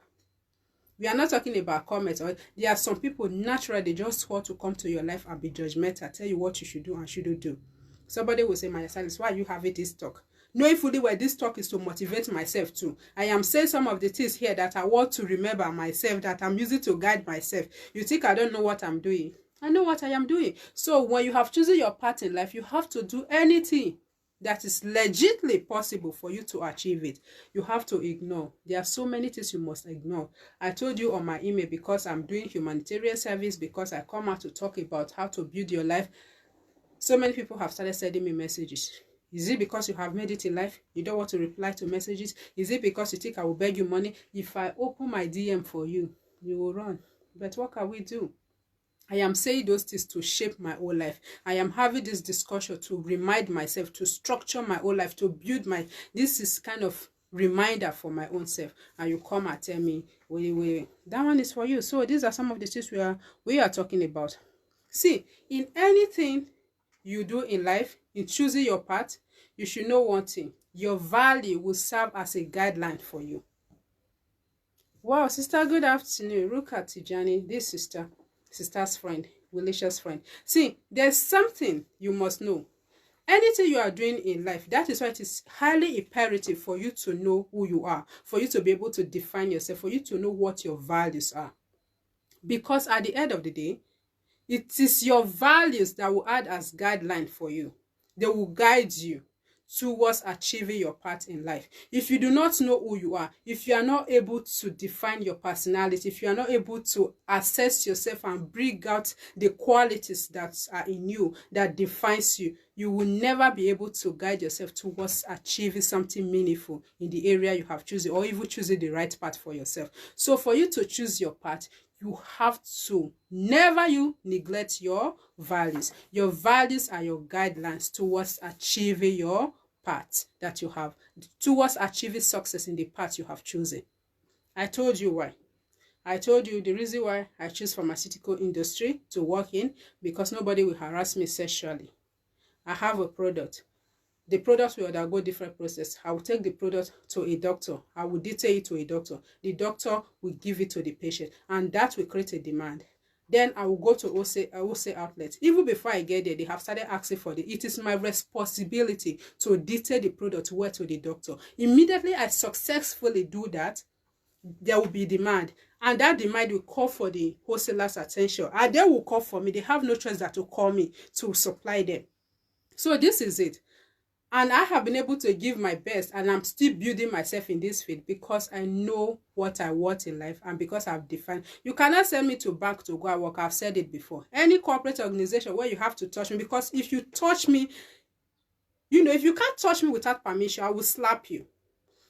We are not talking about comments. Or there are some people naturally, they just want to come to your life and be judgmental, tell you what you should do and shouldn't do. Somebody will say, Mayasalis, why are you having this talk? Knowing fully well this talk is to motivate myself too. I am saying some of the things here that I want to remember myself, that I'm using to guide myself. You think I don't know what I'm doing? I know what I am doing. So when you have chosen your path in life, you have to do anything that is legitimately possible for you to achieve it. You have to ignore. There are so many things you must ignore. I told you on my email, because I'm doing humanitarian service, because I come out to talk about how to build your life. So many people have started sending me messages. Is it because you have made it in life, you don't want to reply to messages? Is it because you think I will beg you money? If I open my DM for you, you will run. But what can we do? I am saying those things to shape my whole life. I am having this discussion to remind myself, to structure my whole life, to build my... This is kind of reminder for my own self. And you come and tell me, wait, that one is for you. So these are some of the things we are talking about. See, in anything you do in life, in choosing your path, you should know one thing. Your value will serve as a guideline for you. Wow, sister, good afternoon. Ruka Tijani, this sister's friend, Wilicia's friend. See, there's something you must know. Anything you are doing in life, that is why it is highly imperative for you to know who you are, for you to be able to define yourself, for you to know what your values are. Because at the end of the day, it is your values that will act as guideline for you. They will guide you towards achieving your path in life. If you do not know who you are, if you are not able to define your personality, if you are not able to assess yourself and bring out the qualities that are in you, that defines you, you will never be able to guide yourself towards achieving something meaningful in the area you have chosen, or even choosing the right path for yourself. So for you to choose your path, you have to never neglect your values. Your values are your guidelines towards achieving your path that you have, towards achieving success in the path you have chosen. I told you why. I told you the reason why I choose pharmaceutical industry to work in, because nobody will harass me sexually. I have a product. The product will undergo different process. I will take the product to a doctor. I will detail it to a doctor. The doctor will give it to the patient, and that will create a demand. Then I will go to wholesale outlet. Even before I get there, they have started asking for it. It is my responsibility to detail the product well to the doctor. Immediately I successfully do that, there will be demand, and that demand will call for the wholesaler's attention, and they will call for me. They have no choice but to call me to supply them. So this is it. And I have been able to give my best, and I'm still building myself in this field because I know what I want in life, and because I've defined. You cannot send me to bank to go and work. I've said it before. Any corporate organization where you have to touch me, because if you touch me, if you can't touch me without permission, I will slap you.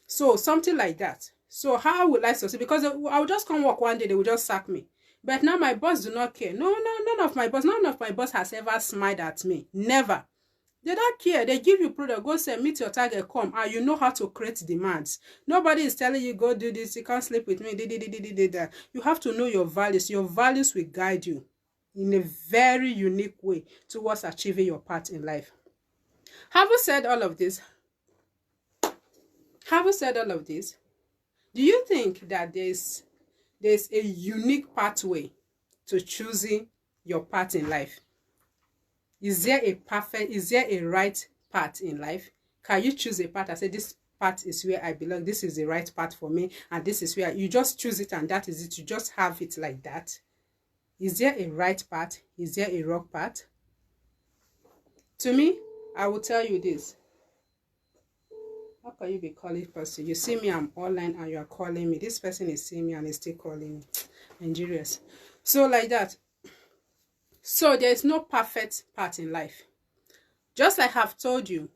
So something like that. So how will I succeed? Because I will just come work one day, they will just sack me. But now my boss do not care. No, none of my boss has ever smiled at me. Never. They don't care. They give you product, go say, meet your target, come, and you know how to create demands. Nobody is telling you, go do this, you can't sleep with me, You have to know your values. Your values will guide you in a very unique way towards achieving your path in life. Having said all of this, do you think that there's a unique pathway to choosing your path in life? Is there a right path in life? Can you choose a path? I say, this path is where I belong. This is the right path for me. And this is where you just choose it, and that is it. You just have it like that. Is there a right path? Is there a wrong path? To me, I will tell you this. How can you be calling person? You see me, I'm online, and you are calling me. This person is seeing me and is still calling me. Nigerians. So like that. So there is no perfect path in life. Just like I've told you,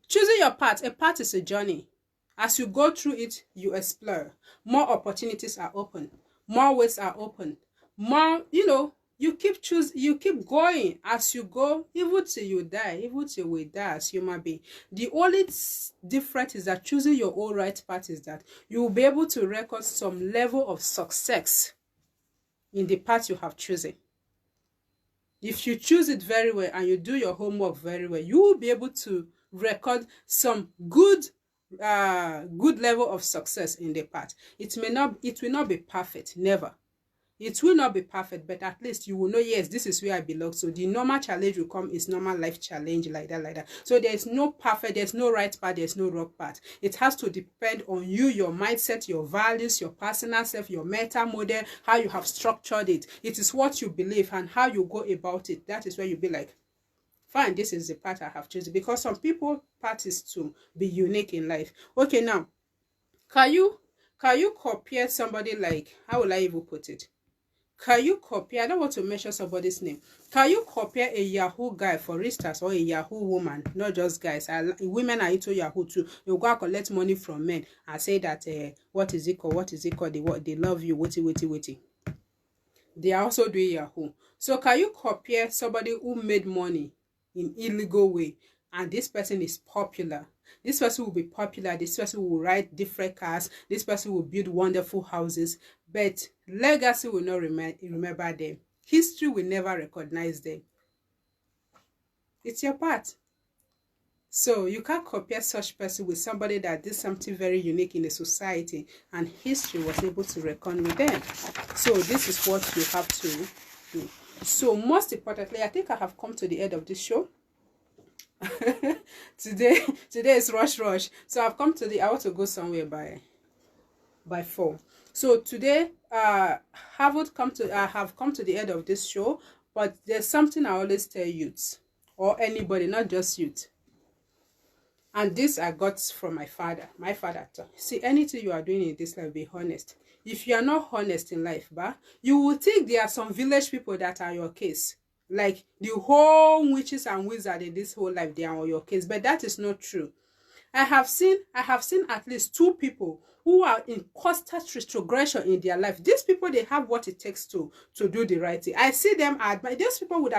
choosing your path, a path is a journey. As you go through it, you explore. More opportunities are open. More ways are open. More, you keep going as you go, even till you die, even till we die as human being. The only difference is that choosing your own right path is that you will be able to record some level of success in the path you have chosen. If you choose it very well and you do your homework very well, you will be able to record some good level of success in the path. It will not be perfect, never. It will not be perfect, but at least you will know, yes, this is where I belong. So the normal challenge will come is normal life challenge, like that. So there's no perfect, there's no right path, there's no wrong path. It has to depend on you, your mindset, your values, your personal self, your meta model, how you have structured it. It is what you believe and how you go about it. That is where you'll be like, fine, this is the path I have chosen. Because some people path is to be unique in life. Okay, now, can you compare somebody like, how will I even put it? Can you compare, I don't want to mention somebody's name. Can you compare a Yahoo guy, for instance, or a Yahoo woman, not just guys. Women are into Yahoo too. You go and collect money from men and say that, what is it called? They love you, witty. They are also doing Yahoo. So can you compare somebody who made money in illegal way, and this person is popular? This person will be popular. This person will ride different cars. This person will build wonderful houses. But legacy will not remember them. History will never recognize them. It's your part. So you can't compare such person with somebody that did something very unique in the society, and history was able to reckon with them. So this is what you have to do. So most importantly, I think I have come to the end of this show. today is rush. So I've come to I want to go somewhere by 4. So today I have come to the end of this show, but there's something I always tell youths, or anybody, not just youth. And this I got from my father. My father taught. See, anything you are doing in this life, be honest. If you are not honest in life, you will think there are some village people that are your case. Like the whole witches and wizards in this whole life, they are on your case. But that is not true. I have seen at least 2 people who are in constant retrogression in their life. These people, they have what it takes to do the right thing. I see them admire. These people they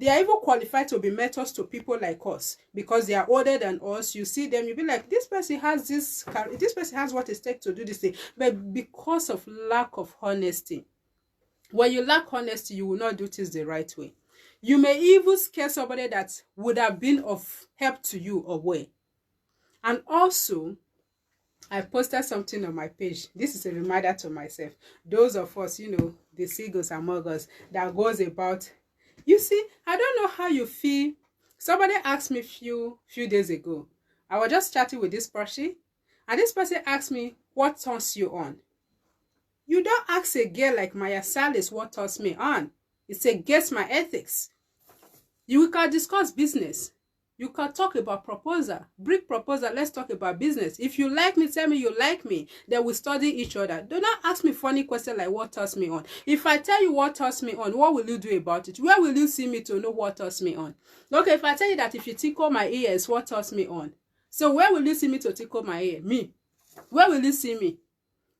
are even qualified to be mentors to people like us, because they are older than us. You see them, you'll be like, this person has what it takes to do this thing. But because of lack of honesty, when you lack honesty, you will not do things the right way. You may even scare somebody that would have been of help to you away. And also, I posted something on my page. This is a reminder to myself. Those of us, the seagulls among us, that goes about, you see, I don't know how you feel. Somebody asked me few days ago. I was just chatting with this person, and this person asked me, what turns you on? You don't ask a girl like am-Mayasalis what turns me on. It's against my ethics. You can discuss business. You can talk about proposal, bring proposal, let's talk about business. If you like me, tell me you like me, then we study each other. Do not ask me funny questions like what turns me on. If I tell you what turns me on, what will you do about it? Where will you see me to know what turns me on? Okay, if I tell you that if you tickle my ears, what turns me on? So where will you see me to tickle my ear? Me. Where will you see me?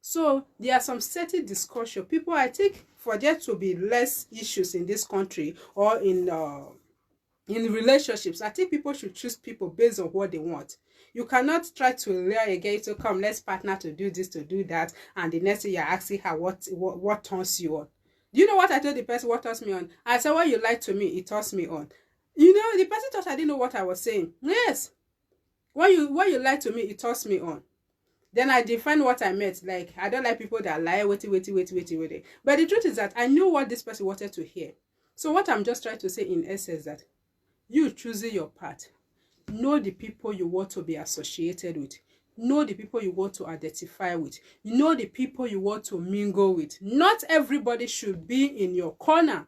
So there are some certain discussion. People, I think for there to be less issues in this country or in relationships, I think people should choose people based on what they want. You cannot try to lure a girl to come, let's partner to do this, to do that, and the next thing you're asking her what turns you on. Do you know what I told the person what turns me on? I said, what you like to me, it turns me on. You know, the person thought I didn't know what I was saying. Yes. What you like to me, it turns me on. Then I define what I meant. Like, I don't like people that lie, wait. But the truth is that I knew what this person wanted to hear. So what I'm just trying to say in essence is that you choosing your path. Know the people you want to be associated with. Know the people you want to identify with. Know the people you want to mingle with. Not everybody should be in your corner.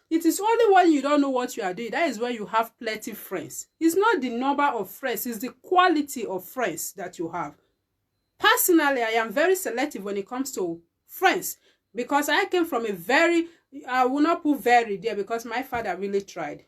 It is only when you don't know what you are doing, that is when you have plenty of friends. It's not the number of friends, it's the quality of friends that you have. Personally, I am very selective when it comes to friends, because I came from a very, I will not put very there because my father really tried.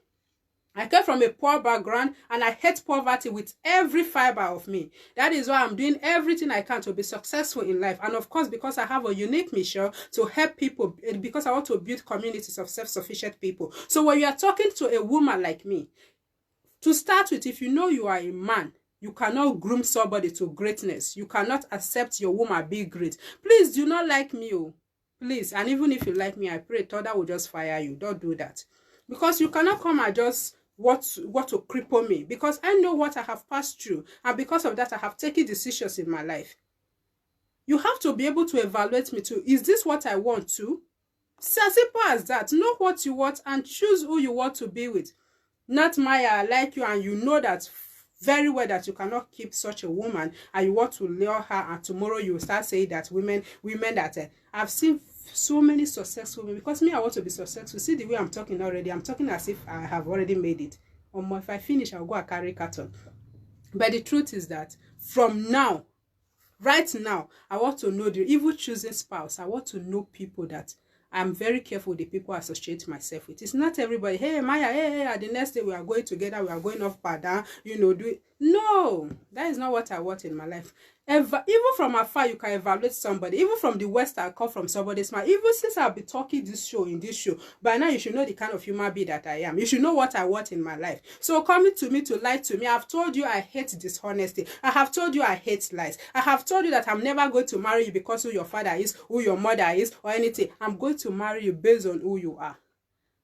I came from a poor background and I hate poverty with every fiber of me. That is why I'm doing everything I can to be successful in life. And of course, because I have a unique mission to help people, because I want to build communities of self-sufficient people. So when you are talking to a woman like me, to start with, if you know you are a man, you cannot groom somebody to greatness. You cannot accept your woman be great. Please do not like me, oh. Please. And even if you like me, I pray Toda will just fire you. Don't do that. Because you cannot come and just what to cripple me, because I know what I have passed through, and because of that I have taken decisions in my life. You have to be able to evaluate me too. Is this what I want to? It's as simple as that. Know what you want and choose who you want to be with. Not Maya, I like you, and you know that very well that you cannot keep such a woman, and you want to lure her, and tomorrow you will start saying that women that I've seen so many successful women, because me, I want to be successful. See the way I'm talking already. I'm talking as if I have already made it. Or if I finish, I'll go and carry carton. But the truth is that from now, right now, I want to know the even choosing spouse. I want to know people that I'm very careful with the people I associate myself with. It's not everybody, hey, Maya, hey, the next day we are going together, we are going off Padan, you know, do it. No, that is not what I want in my life. Even from afar, you can evaluate somebody. Even from the West, I come from somebody's mind. Even since I'll be talking in this show, by now you should know the kind of human being that I am. You should know what I want in my life. So coming to me to lie to me, I've told you I hate dishonesty. I have told you I hate lies. I have told you that I'm never going to marry you because who your father is, who your mother is, or anything. I'm going to marry you based on who you are.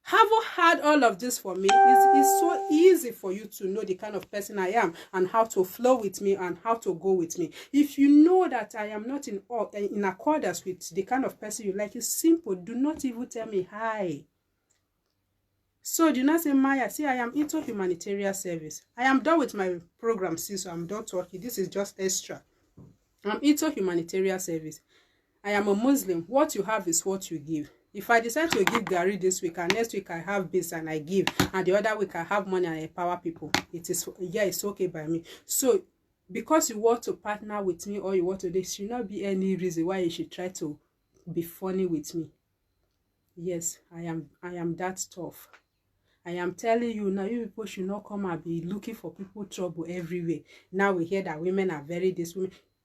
Having had all of this for me, it's so easy for you to know the kind of person I am and how to flow with me and how to go with me. If you know that I am not in accordance with the kind of person you like, it's simple. Do not even tell me hi. So do not say, Maya, see, I am into humanitarian service. I am done with my program, see, so I'm done talking. This is just extra. I'm into humanitarian service. I am a Muslim. What you have is what you give. If I decide to give Gary this week and next week I have this and I give, and the other week I have money and I empower people, it's okay by me. So because you want to partner with me or you want to, there should not be any reason why you should try to be funny with me. Yes, I am that tough. I am telling you now, you people should not come and be looking for people trouble everywhere. Now we hear that women are very this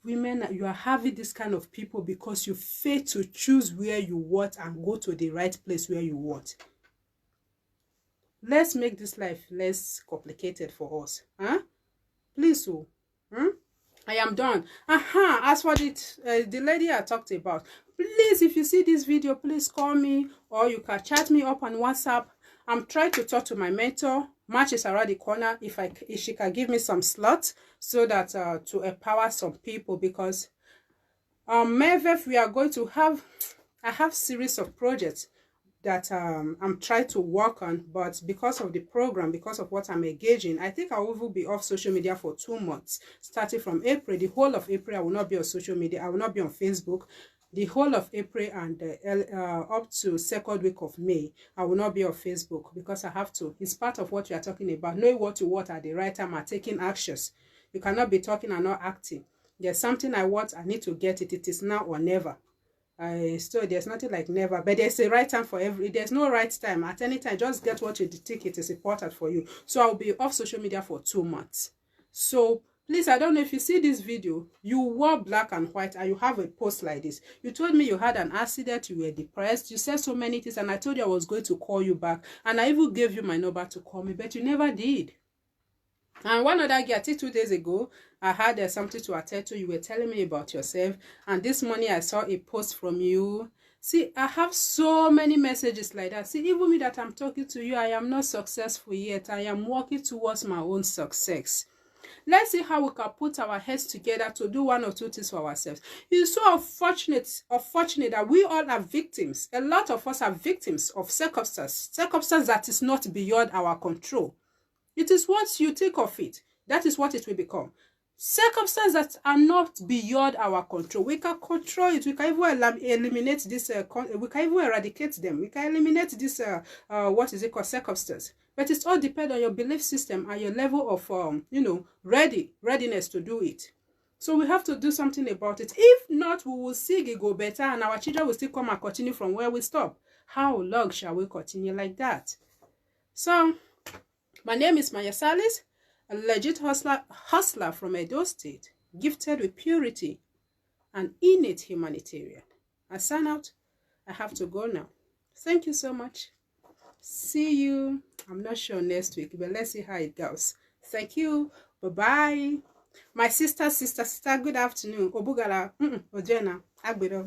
women, you are having this kind of people because you fail to choose where you want and go to the right place where you want. Let's make this life less complicated for us. Huh? Please, so. I am done. As for the lady I talked about, please, if you see this video, please call me or you can chat me up on WhatsApp. I'm trying to talk to my mentor. March is around the corner. If she can give me some slots so that to empower some people, because MEVEF, we are going to have, I have series of projects that I'm trying to work on, but because of the program, because of what I'm engaging, I think I will be off social media for 2 months, starting from April. The whole of April, I will not be on social media. I will not be on Facebook. The whole of April and up to second week of May, I will not be on Facebook because I have to. It's part of what we are talking about. Knowing what to what at the right time and taking actions. You cannot be talking and not acting. There's something I want, I need to get it. It is now or never. So there's nothing like never, but there's a right time for there's no right time. At any time, just get what you think it is important for you. So I'll be off social media for 2 months. So please, I don't know if you see this video, you wore black and white and you have a post like this. You told me you had an accident, you were depressed, you said so many things, and I told you I was going to call you back, and I even gave you my number to call me, but you never did. And one other girl, I think 2 days ago, I had something to attend to. You were telling me about yourself, and this morning I saw a post from you. See, I have so many messages like that. See, even me that I'm talking to you, I am not successful yet. I am working towards my own success. Let's see how we can put our heads together to do 1 or 2 things for ourselves. It's so unfortunate that we all are victims. A lot of us are victims of circumstances that is not beyond our control. It is what you think of it. That is what it will become. Circumstances that are not beyond our control. We can control it. We can even eliminate this. We can even eradicate them. We can eliminate this. What is it called? Circumstance. But it all depends on your belief system and your level of, readiness to do it. So we have to do something about it. If not, we will see it go better, and our children will still come and continue from where we stop. How long shall we continue like that? So, my name is Mayasalis, a legit hustler from Edo State, gifted with purity and innate humanitarian. I sign out. I have to go now. Thank you so much. See you. I'm not sure next week, but let's see how it goes. Thank you. Bye-bye. My sister, good afternoon. Obugala, Ojena, Agbedo.